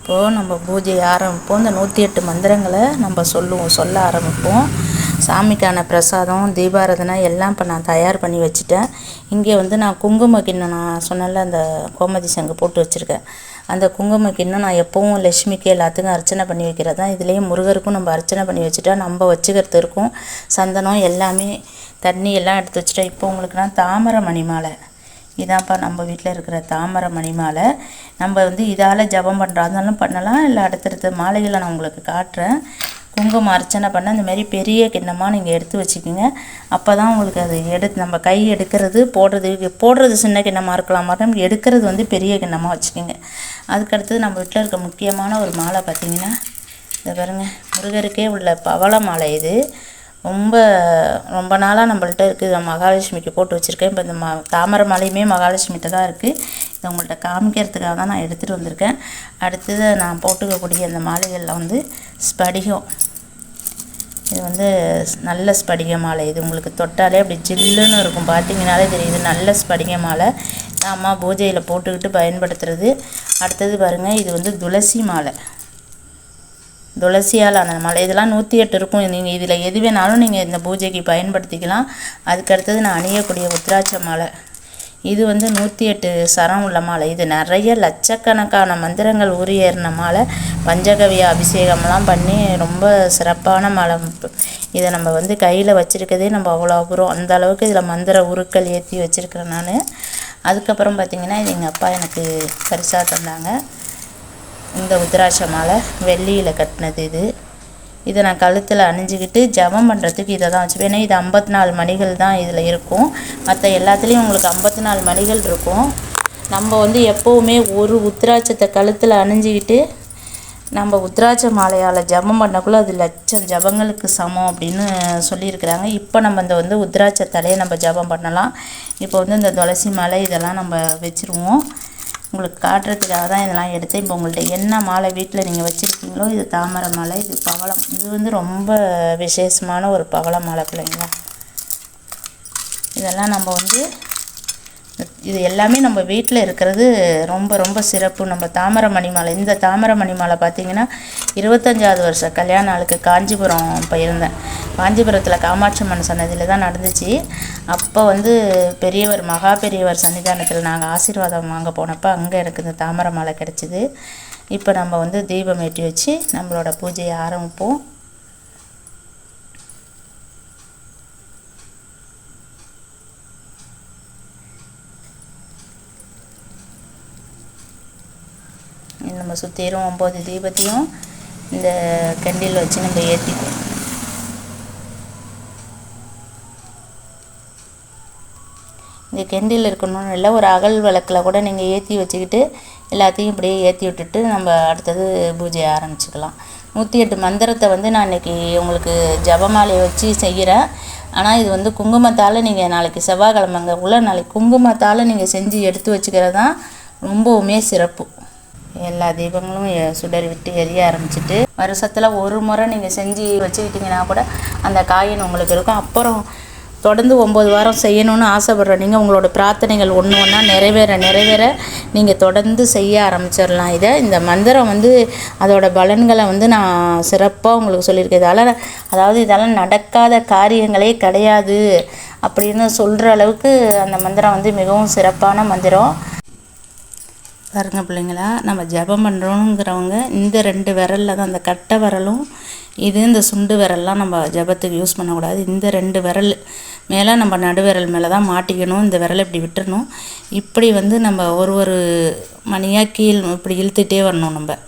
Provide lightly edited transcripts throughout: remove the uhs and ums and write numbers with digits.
இப்போது நம்ம பூஜை ஆரம்பிப்போம். இந்த 108 மந்திரங்களை நம்ம சொல்ல ஆரம்பிப்போம். சாமிக்கான பிரசாதம் தீபாராதனை எல்லாம் இப்போ நான் தயார் பண்ணி வச்சுட்டேன். இங்கே வந்து நான் குங்கும கிண்ணம் நான் சொன்னல அந்த கோமதி சங்கு போட்டு வச்சுருக்கேன். அந்த குங்கும கிண்ணம் நான் எப்போவும் லட்சுமிக்கு எல்லாத்துக்கும் அர்ச்சனை பண்ணி வைக்கிறது தான். இதுலேயே முருகருக்கும் நம்ம அர்ச்சனை பண்ணி வச்சுட்டா நம்ம வச்சுக்கிறது இருக்கும். சந்தனம் எல்லாமே தண்ணி எல்லாம் எடுத்து வச்சுட்டேன். இப்போ உங்களுக்கு நான் தாமரை மணி மாலை இதான்ப்பா நம்ம வீட்டில் இருக்கிற தாமரை மணி மாலை. நம்ம வந்து இதால் ஜபம் பண்ணுறாலும் பண்ணலாம், இல்லை அடுத்தடுத்த மாலைகளை நான் உங்களுக்கு காட்டுறேன். குங்குமம் அர்ச்சனை பண்ண இந்தமாரி பெரிய கிண்ணமாக நீங்கள் எடுத்து வச்சுக்கோங்க. அப்போ தான் உங்களுக்கு அது நம்ம கை எடுக்கிறது போடுறது சின்ன கிண்ணமாக இருக்கலாம், மட்டும் எடுக்கிறது வந்து பெரிய கிண்ணமாக வச்சுக்கோங்க. அதுக்கடுத்தது நம்ம வீட்டில் இருக்க முக்கியமான ஒரு மாலை பார்த்திங்கன்னா இதை பாருங்கள், முருகருக்கே உள்ள பவள மாலை. இது ரொம்ப நாளாக நம்மள்ட்ட இருக்குது. மகாலட்சுமிக்கு போட்டு வச்சுருக்கேன். இப்போ இந்த தாமரை மாலையுமே மகாலட்சுமிகிட்ட தான் இருக்குது. இதை உங்கள்கிட்ட காமிக்கிறதுக்காக தான் நான் எடுத்துகிட்டு வந்திருக்கேன். அடுத்தது நான் போட்டுக்கக்கூடிய அந்த மாலைகளில் வந்து ஸ்படிகம். இது வந்து நல்ல ஸ்படிக மாலை. இது உங்களுக்கு தொட்டாலே அப்படி ஜில்லுன்னு இருக்கும், பார்த்தீங்கனாலே தெரியுது. நல்ல ஸ்படிக மாலை அம்மா பூஜையில் போட்டுக்கிட்டு பயன்படுத்துகிறது. அடுத்தது பாருங்கள், இது வந்து துளசி மாலை. துளசியால் ஆன மாலை. இதெல்லாம் 108 இருக்கும். நீங்கள் இதில் எது வேணாலும் நீங்கள் இந்த பூஜைக்கு பயன்படுத்திக்கலாம். அதுக்கடுத்தது நான் அணியக்கூடிய உத்ராட்ச மாலை. இது வந்து 108 சரம் உள்ள மாலை. இது நிறைய லட்சக்கணக்கான மந்திரங்கள் உரியேறின மாலை. பஞ்சகவிய அபிஷேகம்லாம் பண்ணி ரொம்ப சிறப்பான மாலை. இதை நம்ம வந்து கையில் வச்சுருக்கதே நம்ம அவ்வளோ அப்புறம் அந்த அளவுக்கு இதில் மந்திர உருக்கள் ஏற்றி வச்சுருக்கிறேன் நான். அதுக்கப்புறம் பார்த்திங்கன்னா இது எங்கள் அப்பா எனக்கு பரிசாக தந்தாங்க. இந்த உத்ராட்ச மாலை வெள்ளியில் கட்டினது. இதை நான் கழுத்தில் அணிஞ்சிக்கிட்டு ஜபம் பண்ணுறதுக்கு இதை தான் வச்சுப்பேன். ஏன்னா இது 54 மணிகள் தான் இதில் இருக்கும். மற்ற எல்லாத்துலேயும் உங்களுக்கு 54 மணிகள் இருக்கும். நம்ம வந்து எப்போவுமே ஒரு உத்ராட்சத்தை கழுத்தில் அணிஞ்சிக்கிட்டு நம்ம உத்ராட்ச மாலையால் ஜபம் பண்ணக்குள்ளே அது லட்சம் ஜபங்களுக்கு சமம் அப்படின்னு சொல்லியிருக்கிறாங்க. இப்போ நம்ம இந்த வந்து உத்ராட்ச தலையை நம்ம ஜபம் பண்ணலாம். இப்போ வந்து இந்த துளசி மாலை இதெல்லாம் நம்ம வச்சுருவோம். உங்களுக்கு காட்டுறதுக்காக தான் இதெல்லாம் எடுத்தேன். இப்போ உங்கள்கிட்ட என்ன மாலை வீட்டில் நீங்கள் வச்சுருக்கீங்களோ, இது தாமரை மாலை, இது பவளம். இது வந்து ரொம்ப விசேஷமான ஒரு பவள மாலை பிள்ளைங்களா. இதெல்லாம் நம்ம வந்து இது எல்லாமே நம்ம வீட்டில் இருக்கிறது ரொம்ப சிறப்பு. நம்ம தாமரை மணி மாலை, இந்த தாமரை மணி மாலை பார்த்திங்கன்னா 25வது வருஷம் கல்யாண நாளுக்கு காஞ்சிபுரம் போயிருந்தேன். காஞ்சிபுரத்தில் காமாட்சி அம்மன் சன்னதியில் தான் நடந்துச்சு. அப்போ வந்து மகா பெரியவர் சன்னிதானத்தில் நாங்கள் ஆசீர்வாதம் வாங்க போனப்போ அங்கே எனக்கு இந்த தாமரை மாலை கிடச்சிது. இப்போ நம்ம வந்து தீபம் ஏற்றி வச்சு நம்மளோட பூஜையை ஆரம்பிப்போம். நம்ம சுற்றிடும் 9 தீபத்தையும் இந்த கெண்டில் வச்சு நம்ம ஏற்றிப்போம். இந்த கெண்டில் இருக்கணும்னு இல்லை, ஒரு அகல் விளக்கில் கூட நீங்கள் ஏற்றி வச்சுக்கிட்டு எல்லாத்தையும் இப்படியே ஏற்றி விட்டுட்டு நம்ம அடுத்தது பூஜையை ஆரம்பிச்சுக்கலாம். 108 மந்திரத்தை வந்து நான் இன்றைக்கி உங்களுக்கு ஜபமாலையை வச்சு செய்கிறேன். ஆனால் இது வந்து குங்குமத்தால் நீங்கள் நாளைக்கு செவ்வாய்க்கிழமைங்கக்குள்ளே நாளைக்கு குங்குமத்தால் நீங்கள் செஞ்சு எடுத்து வச்சுக்கிறது தான் ரொம்பவுமே சிறப்பு. எல்லா தீபங்களும் சுடர் விட்டு எரிய ஆரம்பிச்சிட்டு வருஷத்தில் ஒரு முறை நீங்கள் செஞ்சு வச்சுக்கிட்டிங்கன்னா கூட அந்த காயின் உங்களுக்கு இருக்கும். அப்புறம் தொடர்ந்து 9 வாரம் செய்யணும்னு ஆசைப்படுற நீங்கள் உங்களோட பிரார்த்தனைகள் ஒன்று ஒன்றா நிறைவேற நீங்கள் தொடர்ந்து செய்ய ஆரம்பிச்சிடலாம். இந்த மந்திரம் வந்து அதோட பலன்களை வந்து நான் சிறப்பாக உங்களுக்கு சொல்லியிருக்கேன். இதெல்லாம் நடக்காத காரியங்களே கிடையாது அப்படின்னு சொல்கிற அளவுக்கு அந்த மந்திரம் வந்து மிகவும் சிறப்பான மந்திரம். பாருங்க பிள்ளைங்களா, நம்ம ஜபம் பண்ணுறோங்கிறவங்க இந்த 2 விரலில் தான், அந்த கட்டை விரலும் இந்த சுண்டு விரல்லாம் நம்ம ஜபத்துக்கு யூஸ் பண்ணக்கூடாது. இந்த 2 விரல் மேலே நம்ம நடுவிரல் மேலே தான் மாட்டிக்கணும். இந்த விரலை இப்படி விட்டுறணும். இப்படி வந்து நம்ம ஒரு மணியாக கீழ் இப்படி இழுத்துகிட்டே வரணும். நம்ம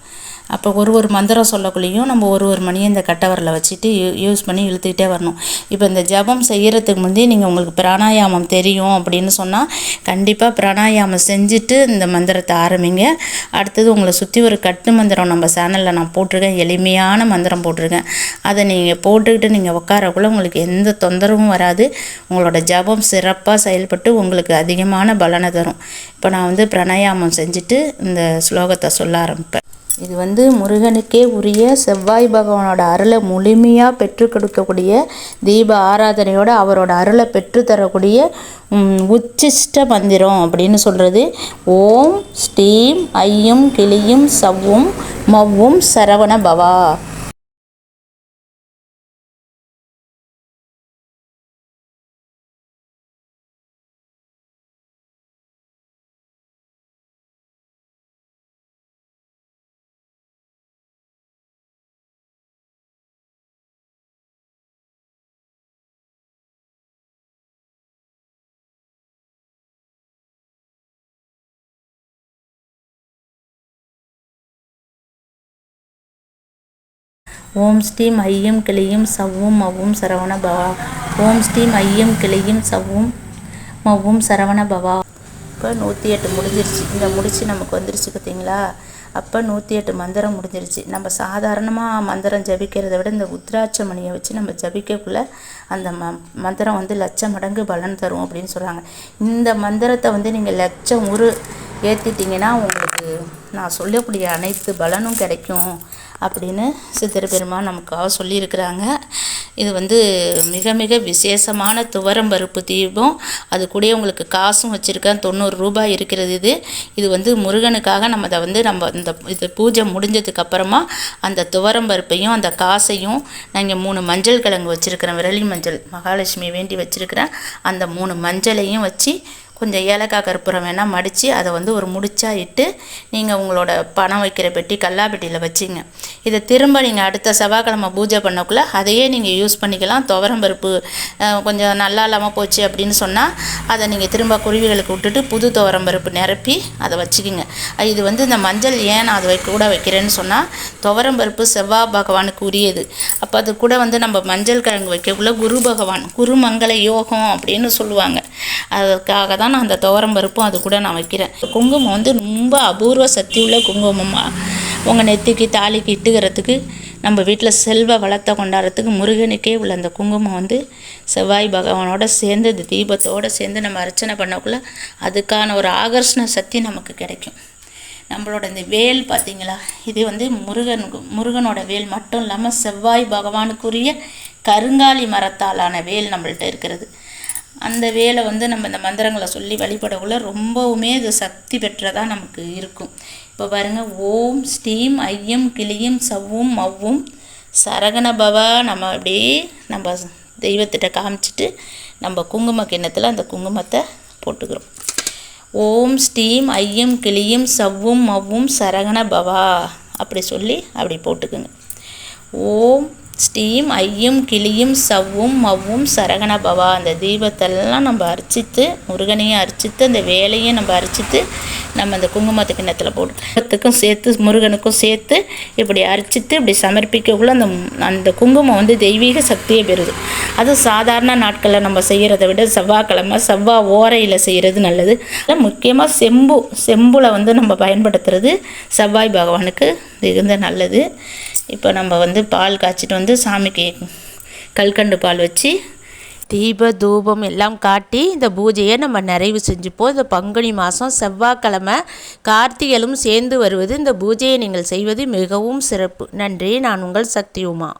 அப்போ ஒரு மந்திரம் சொல்லக்குள்ளேயும் நம்ம ஒரு மணியை இந்த கட்டவரில் வச்சுட்டு யூஸ் பண்ணி இழுத்துக்கிட்டே வரணும். இப்போ இந்த ஜபம் செய்கிறதுக்கு முந்தைய நீங்கள் உங்களுக்கு பிராணாயாமம் தெரியும் அப்படின்னு சொன்னால் கண்டிப்பாக பிராணாயாமம் செஞ்சுட்டு இந்த மந்திரத்தை ஆரம்பிங்க. அடுத்தது உங்களை சுற்றி ஒரு கட்டு மந்திரம் நம்ம சேனலில் நான் போட்டிருக்கேன், எளிமையான மந்திரம் போட்டிருக்கேன். அதை நீங்கள் போட்டுக்கிட்டு நீங்கள் உட்காரக்குள்ளே உங்களுக்கு எந்த தொந்தரவும் வராது. உங்களோட ஜபம் சிறப்பாக செயல்பட்டு உங்களுக்கு அதிகமான பலனை தரும். இப்போ நான் வந்து பிராணாயாமம் செஞ்சுட்டு இந்த ஸ்லோகத்தை சொல்ல ஆரம்பிப்பேன். இது வந்து வந்து முருகனுக்கே உரிய செவ்வாய் பகவானோட அருளை முழுமையாக பெற்று கொடுக்கக்கூடிய தீப ஆராதனையோடு அவரோட அருளை பெற்றுத்தரக்கூடிய உச்சிஷ்ட மந்திரம் அப்படின்னு சொல்கிறது ஓம் ஸ்ரீம் ஐயும் கிளியும் சவ்வும் மவ்வும் சரவண பவா. ஓம் ஸ்ரீம் ஐயம் கிளியும் சவ்வும் மவ்வும் சரவண பவா. ஓம் ஸ்ரீம் ஐயம் கிளியும் சவ்வும் மவ்வும் சரவண பவா. இப்போ 108 முடிஞ்சிருச்சு. இந்த முடிச்சு நமக்கு வந்துருச்சு பார்த்தீங்களா. அப்போ 108 மந்திரம் முடிஞ்சிருச்சு. நம்ம சாதாரணமாக மந்திரம் ஜபிக்கிறத விட இந்த உத்ராட்ச மணியை வச்சு நம்ம ஜபிக்கக்குள்ள அந்த மந்திரம் வந்து லட்சம் மடங்கு பலன் தரும் அப்படின்னு சொல்கிறாங்க. இந்த மந்திரத்தை வந்து நீங்கள் லட்சம் ஏற்றிட்டிங்கன்னா உங்களுக்கு நான் சொல்லக்கூடிய அனைத்து பலனும் கிடைக்கும் அப்படின்னு சித்தர் பெருமான் நமக்காக சொல்லியிருக்கிறாங்க. இது வந்து மிக மிக விசேஷமான துவரம்பருப்பு தீபம். அது கூட உங்களுக்கு காசும் வச்சுருக்கேன், 90 ரூபாய் இருக்கிறது. இது வந்து முருகனுக்காக நம்ம அதை வந்து இது பூஜை முடிஞ்சதுக்கப்புறமா அந்த துவரம்பருப்பையும் அந்த காசையும் நான் 3 மஞ்சள் கிழங்கு வச்சுருக்கிறேன், விரலி மஞ்சள் மகாலட்சுமி வேண்டி வச்சுருக்கிறேன். அந்த 3 மஞ்சளையும் வச்சு கொஞ்சம் ஏலக்காய் கற்பூரம் வேணால் மடித்து அதை வந்து ஒரு முடிச்சாக இட்டு நீங்கள் உங்களோட பணம் வைக்கிற பெட்டி கல்லாப்பெட்டியில் வச்சிங்க. இதை திரும்ப நீங்கள் அடுத்த செவ்வாய்க்கிழமை பூஜை பண்ணக்குள்ளே அதையே நீங்கள் யூஸ் பண்ணிக்கலாம். துவரம்பருப்பு கொஞ்சம் நல்லா இல்லாமல் போச்சு அப்படின்னு சொன்னால் அதை நீங்கள் திரும்ப குருவிகளுக்கு விட்டுட்டு புது துவரம்பருப்பு நிரப்பி அதை வச்சுக்கிங்க. இது வந்து இந்த மஞ்சள் ஏன் நான் அதை கூட வைக்கிறேன்னு சொன்னால் துவரம்பருப்பு செவ்வாய் பகவானுக்கு உரியது. அப்போ அது கூட வந்து நம்ம மஞ்சள் கிழங்கு வைக்கக்குள்ள குரு பகவான் குருமங்கள யோகம் அப்படின்னு சொல்லுவாங்க. அதுக்காக தான் நான் அந்த துவரம்பருப்பும் அது கூட நான் வைக்கிறேன். குங்குமம் வந்து ரொம்ப அபூர்வ சக்தி உள்ள குங்குமமாக உங்கள் நெத்திக்கு தாலிக்கு இட்டுக்கிறதுக்கு நம்ம வீட்டில் செல்வ வளத்தை கொண்டாடுறதுக்கு முருகனுக்கே உள்ள அந்த குங்குமம் வந்து செவ்வாய் பகவானோட சேர்ந்து இந்த தீபத்தோடு சேர்ந்து நம்ம அர்ச்சனை பண்ணக்குள்ள அதுக்கான ஒரு ஆகர்ஷண சக்தி நமக்கு கிடைக்கும். நம்மளோட இந்த வேல் பார்த்திங்களா, இது வந்து முருகனோட வேல் மட்டும் இல்லாமல் செவ்வாய் பகவானுக்குரிய கருங்காலி மரத்தாலான வேல் நம்மள்கிட்ட இருக்கிறது. அந்த வேலை வந்து நம்ம இந்த மந்திரங்களை சொல்லி வழிபடக்குள்ள ரொம்பவுமே இது சக்தி பெற்றதாக நமக்கு இருக்கும். இப்போ பாருங்கள், ஓம் ஸ்ரீம் ஐயம் கிளியும் சவ்வும் மவ்வும் சரகண பவா. நம்ம அப்படியே நம்ம தெய்வத்திட்ட காமிச்சிட்டு நம்ம குங்கும கிண்ணத்தில் அந்த குங்குமத்தை போட்டுக்கிறோம். ஓம் ஸ்ரீம் ஐயம் கிளியும் சவ்வும் மவ்வும் சரகண பவா அப்படி சொல்லி அப்படி போட்டுக்குங்க. ஓம் ஸ்ரீம் ஐயும் கிளியும் சவ்வும் மவ்வும் சரகண பவா. அந்த தீபத்தெல்லாம் நம்ம அர்ச்சித்து முருகனையும் அர்ச்சித்து அந்த வேலையும் நம்ம அர்ச்சித்து நம்ம அந்த குங்குமத்து கிண்ணத்தில் போட்டு சேர்த்து முருகனுக்கும் சேர்த்து இப்படி அர்ச்சித்து இப்படி சமர்ப்பிக்கக்குள்ள அந்த குங்குமம் வந்து தெய்வீக சக்தியை பெறுது. அது சாதாரண நாட்களில் நம்ம செய்கிறத விட செவ்வாய்க்கிழமை செவ்வாய் ஓரையில் செய்கிறது நல்லது. முக்கியமாக செம்பில் வந்து நம்ம பயன்படுத்துறது செவ்வாய் பகவானுக்கு மிகுந்த நல்லது. இப்போ நம்ம வந்து பால் காய்ச்சிட்டு வந்து சாமிக்கு கல்கண்டு பால் வச்சு தீப தூபம் எல்லாம் காட்டி இந்த பூஜையை நம்ம நிறைவு செஞ்சுப்போம். இந்த பங்குனி மாதம் செவ்வாய்க்கிழமை கார்த்திகளும் சேர்ந்து வருவது இந்த பூஜையை நீங்கள் செய்வது மிகவும் சிறப்பு. நன்றி. நான் உங்கள் சக்தி உமா.